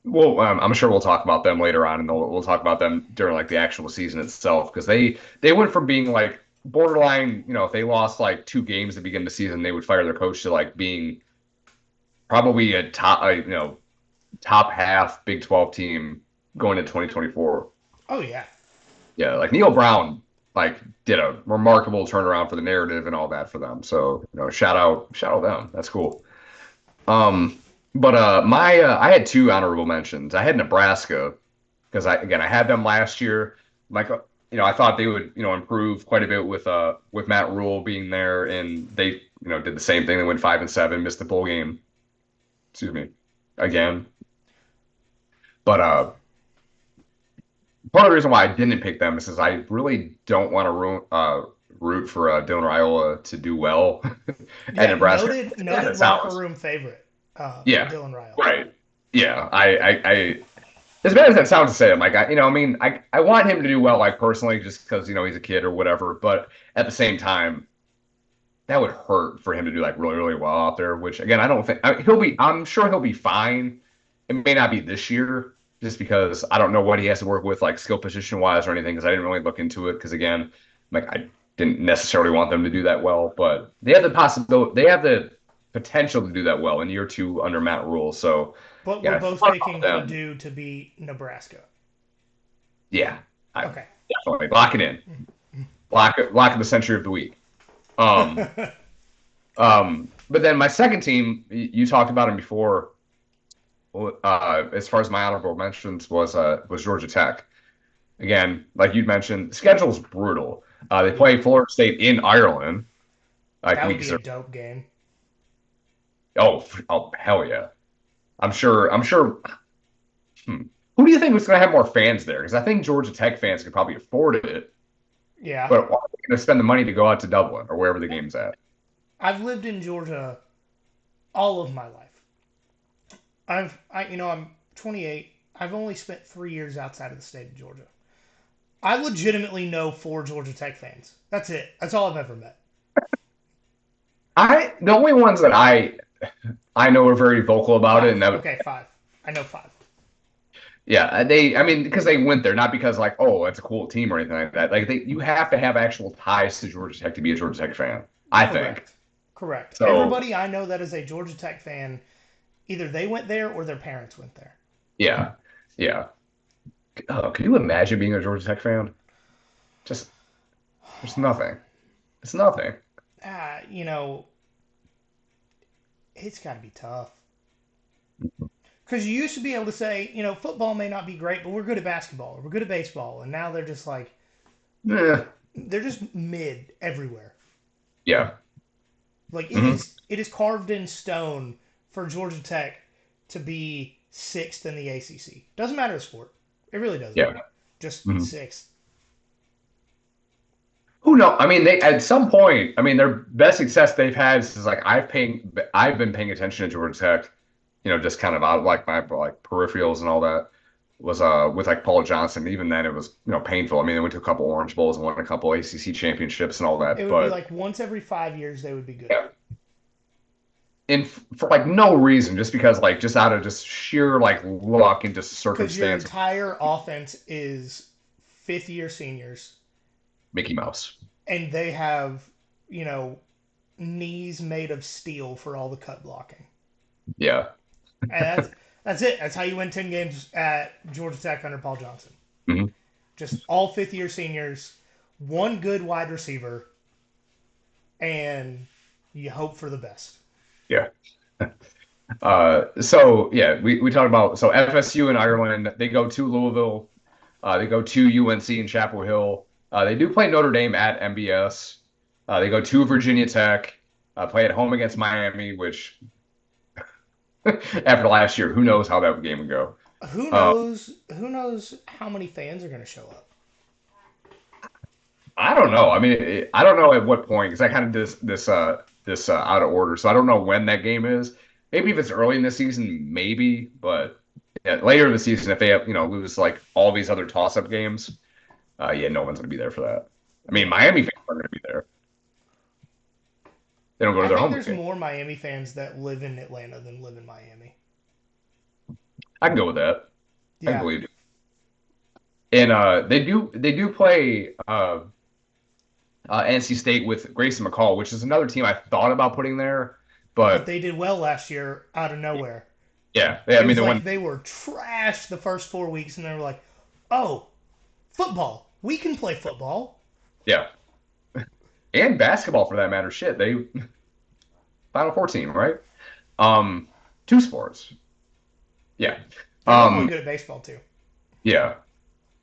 Well, I'm sure we'll talk about them later on, and we'll talk about them during like the actual season itself, because they went from being like borderline, if they lost like 2 games to begin the season, they would fire their coach to like being probably a top half Big 12 team going into 2024. Oh yeah. Yeah, like Neil Brown. like did a remarkable turnaround for the narrative and all that for them. So shout out them. That's cool. Um, but my I had two honorable mentions. I had Nebraska because I had them last year. Like I thought they would improve quite a bit with Matt Rule being there, and they did the same thing. They went 5-7, missed the bowl game. Excuse me, again. But part of the reason why I didn't pick them is I really don't want to root for Dylan Raiola to do well at Yeah, Nebraska. noted locker room favorite. Yeah, Dylan Raiola. right. Yeah, I as bad as that sounds to say, I'm like, I want him to do well, like personally, just because he's a kid or whatever. But at the same time, that would hurt for him to do like really, really well out there. Which again, I don't think he'll be. I'm sure he'll be fine. It may not be this year, just because I don't know what he has to work with, like skill position wise or anything. Because I didn't really look into it. Because again, like I didn't necessarily want them to do that well, but they have the possibility. They have the potential to do that well in year two under Matt Rule. So But yeah, we're both picking Purdue to beat Nebraska. Yeah, Okay. definitely lock it in. Lock of the century of the week. Um, but then my second team, you talked about him before. As far as my honorable mentions was Georgia Tech. Again, like you'd mentioned, the schedule's brutal. They play Florida State in Ireland. Like That would week be zero. a dope game. Oh, hell yeah! I'm sure. Who do you think was going to have more fans there? Because I think Georgia Tech fans could probably afford it. Yeah. But why are they going to spend the money to go out to Dublin or wherever the game's at? I've lived in Georgia all of my life. I'm 28. I've only spent 3 years outside of the state of Georgia. I legitimately know 4 Georgia Tech fans. That's it. That's all I've ever met. The only ones that I know are very vocal about 5. it, and that Okay, 5. I know 5. yeah, because they went there, not because like, oh, it's a cool team or anything like that. Like you have to have actual ties to Georgia Tech to be a Georgia Tech fan, I think. Correct. So Everybody I know that is a Georgia Tech fan, either they went there or their parents went there. yeah, yeah. Can you imagine being a Georgia Tech fan? Just there's nothing. It's nothing. You know, it's got to be tough. Because you used to be able to say, football may not be great, but we're good at basketball or we're good at baseball. And now they're just like, Yeah. they're just mid everywhere. Yeah. Like Mhm. it is carved in stone for Georgia Tech to be 6th in the ACC. Doesn't matter the sport. It really doesn't. Yeah. Just Mhm. 6th. Who knows? I mean, they at some point, I mean, their best success they've had is like I've been paying attention to Georgia Tech, just kind of out of like my like peripherals and all that was with like Paul Johnson. Even then, it was painful. I mean, they went to a couple Orange Bowls and won a couple ACC championships and all It that, would be but like once every 5 years they would be good. yeah, and for like no reason, just because like just out of just sheer like luck and just Because your circumstance, entire offense is 5th-year seniors, Mickey Mouse. and they have, you know, knees made of steel for all the cut blocking. Yeah. And that's it. That's how you win 10 games at Georgia Tech under Paul Johnson. hmm Just all 5th-year seniors, one good wide receiver, and you hope for the best. Yeah. So yeah, we talked about FSU in Ireland. They go to Louisville. They go to UNC in Chapel Hill. They do play Notre Dame at MBS. They go to Virginia Tech. Play at home against Miami, which after last year, who knows how that game would go. Who knows? Who knows how many fans are going to show up? I don't know. I mean, I don't know at what point because I kind of did this out of order, so I don't know when that game is. Maybe if it's early in the season, maybe, but yeah, later in the season, if they have, lose like all these other toss-up games, yeah, no one's gonna be there for that. I mean, Miami fans aren't gonna be there. They don't go to I their think home there's game. more Miami fans that live in Atlanta than live in Miami. I can go with that. I can Yeah. believe it. And they do play NC State with Grayson McCall, which is another team I thought about putting there, But but they did well last year out of nowhere. yeah, I It mean was they like won. they were trashed the first 4 weeks, and they were like, oh, football. We can play football. Yeah. And basketball for that matter. Shit, they Final 14, right? Um, two sports. Yeah. Yeah, they're really Um, good at baseball too. yeah.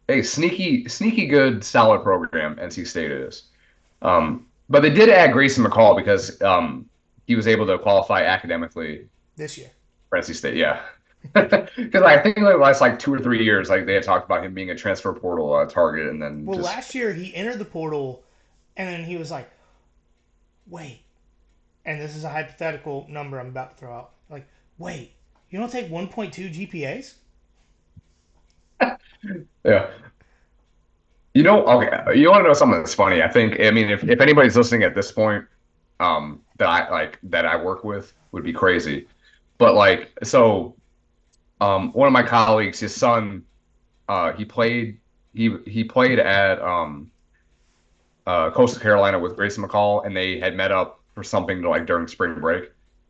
Hey, sneaky good, solid program, NC State is. But they did add Grayson McCall because he was able to qualify academically This year. for NC State. Yeah. Because I think like the last like 2 or 3 years, like they had talked about him being a transfer portal target, and then Well, just last year he entered the portal, and then he was like, "Wait," and this is a hypothetical number I'm about to throw out. Like, wait, you don't take 1.2 GPAs? yeah. Okay, you want to know something that's funny? I mean, if anybody's listening at this point, that I work with would be crazy. But like, so, one of my colleagues, his son, he played at Coastal Carolina with Grayson McCall, and they had met up for something like during spring break,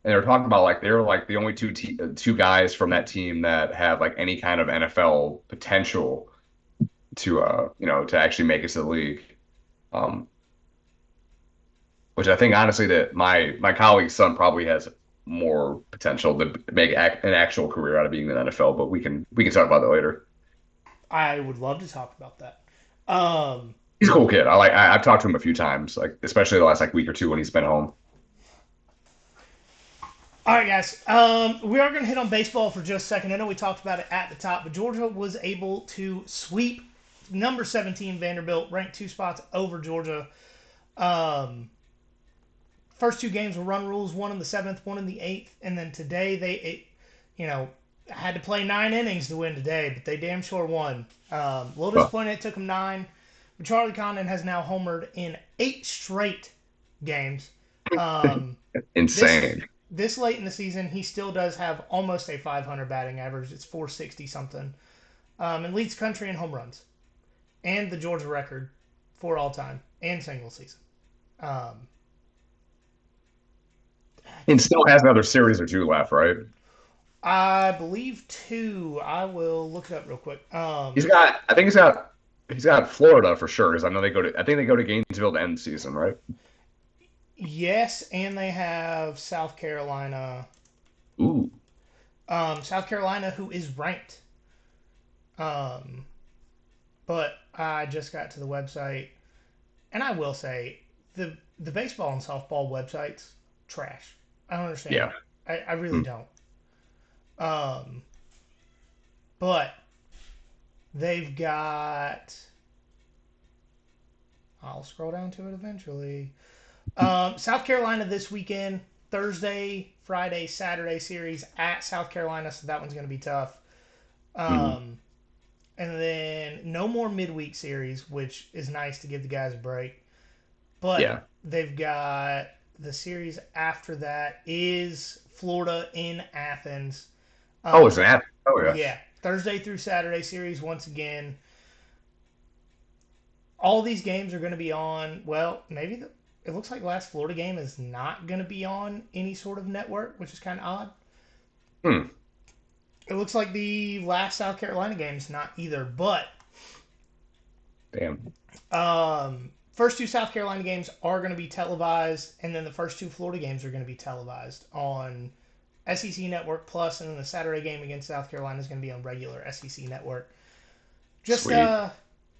and they were talking about like they were like the only two guys from that team that have like any kind of NFL potential to to actually make it to the league. Um, which I think honestly that my colleague's son probably has more potential to make an actual career out of being in the NFL, but we can talk about that later. I would love to talk about that. Um, He's a cool kid. I've talked to him a few times, like especially the last like week or two when he's been home. all right, guys. We are going to hit on baseball for just a second. I know we talked about it at the top, but Georgia was able to sweep number 17 Vanderbilt, ranked 2 spots over Georgia. Um, First 2 games were run rules, one in the 7th, one in the 8th, and then today had to play 9 innings to win today, but they damn sure won. A little Well, disappointed it took them 9, but Charlie Condon has now homered in 8 straight games. Um, this insane. this late in the season, he still does have almost a 500 batting average. It's 460 something, and leads country in home runs and the Georgia record for all time and single season. Um, And still has another series or two left, right? I believe 2. I will look it up real quick. I think he's got Florida for sure. Because I think they go to Gainesville to end the season, right? Yes, and they have South Carolina. Ooh, South Carolina, who is ranked. Um, but I just got to the website, and I will say the baseball and softball websites trash. I don't understand. yeah. I really Hmm. don't. Um, but they've got. I'll scroll down to it eventually. South Carolina this weekend, Thursday, Friday, Saturday series at South Carolina, so that one's going to be tough. Mhm. Um, and then no more midweek series, which is nice to give the guys a break. But Yeah. they've got the series after that is Florida in Athens. Oh, it's an Um, app. Oh yeah. yeah, Thursday through Saturday series once again. All these games are going to be on. Well, it looks like the last Florida game is not going to be on any sort of network, which is kind of odd. Hmm. It looks like the last South Carolina game is not either. But Damn. first 2 South Carolina games are going to be televised, and then the first 2 Florida games are going to be televised on SEC Network Plus, and then the Saturday game against South Carolina is going to be on regular SEC Network. Just Sweet.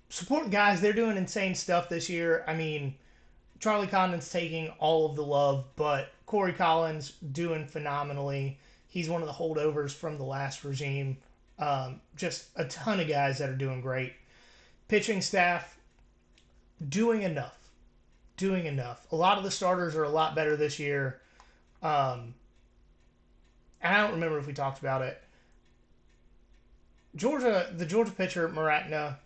support the guys. They're doing insane stuff this year. I mean, Charlie Condon's taking all of the love, but Corey Collins doing phenomenally. He's one of the holdovers from the last regime. Just a ton of guys that are doing great. Pitching staff doing enough. Doing enough. A lot of the starters are a lot better this year. Um, and I don't remember if we talked about it. The Georgia pitcher Maratna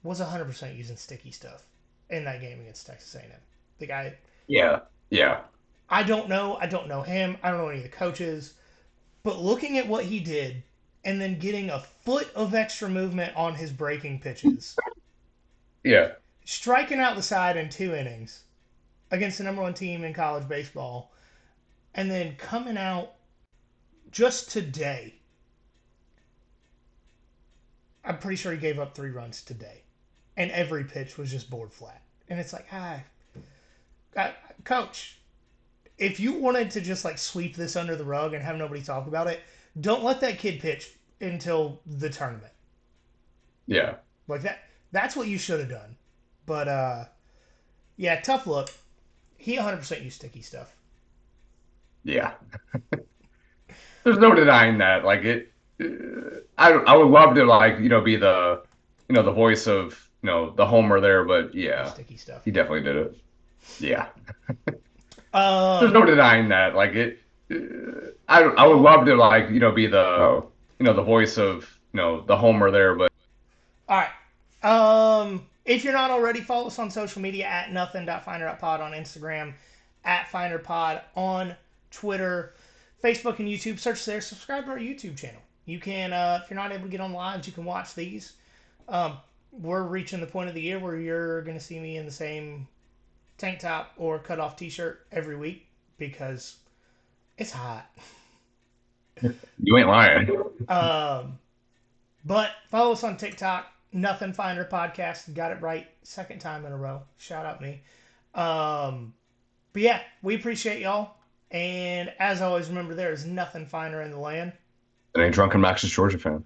was 100% using sticky stuff in that game against Texas A&M. The guy, Yeah. Yeah. I don't know. I don't know him. I don't know any of the coaches. But looking at what he did and then getting a foot of extra movement on his breaking pitches, Yeah. striking out the side in 2 innings against the number 1 team in college baseball, and then coming out just today. I'm pretty sure he gave up 3 runs today. And every pitch was just board flat. And it's like, coach, if you wanted to just like sweep this under the rug and have nobody talk about it, don't let that kid pitch until the tournament. Yeah. Like that's what you should have done. But yeah, tough look. He 100% used sticky stuff. Yeah. There's no denying that. Like I would love to like be the the voice of the homer there, but yeah, Sticky stuff. he definitely did it. Yeah. There's no denying that. Like I would love to like be the the voice of the homer there, but all right. If you're not already, follow us on social media at nothing.finderoutpod on Instagram, at finderpod on Twitter, Facebook, and YouTube. Search there. Subscribe to our YouTube channel. You can, if you're not able to get on lives, you can watch these. We're reaching the point of the year where you're going to see me in the same tank top or cut off t-shirt every week because it's hot. You ain't lying. But follow us on TikTok, Nothing Finder Podcast. Got it right second time in a row. Shout out me. But yeah, we appreciate y'all. And as always, remember there is nothing finer in the land Than a drunken Max's Georgia fan.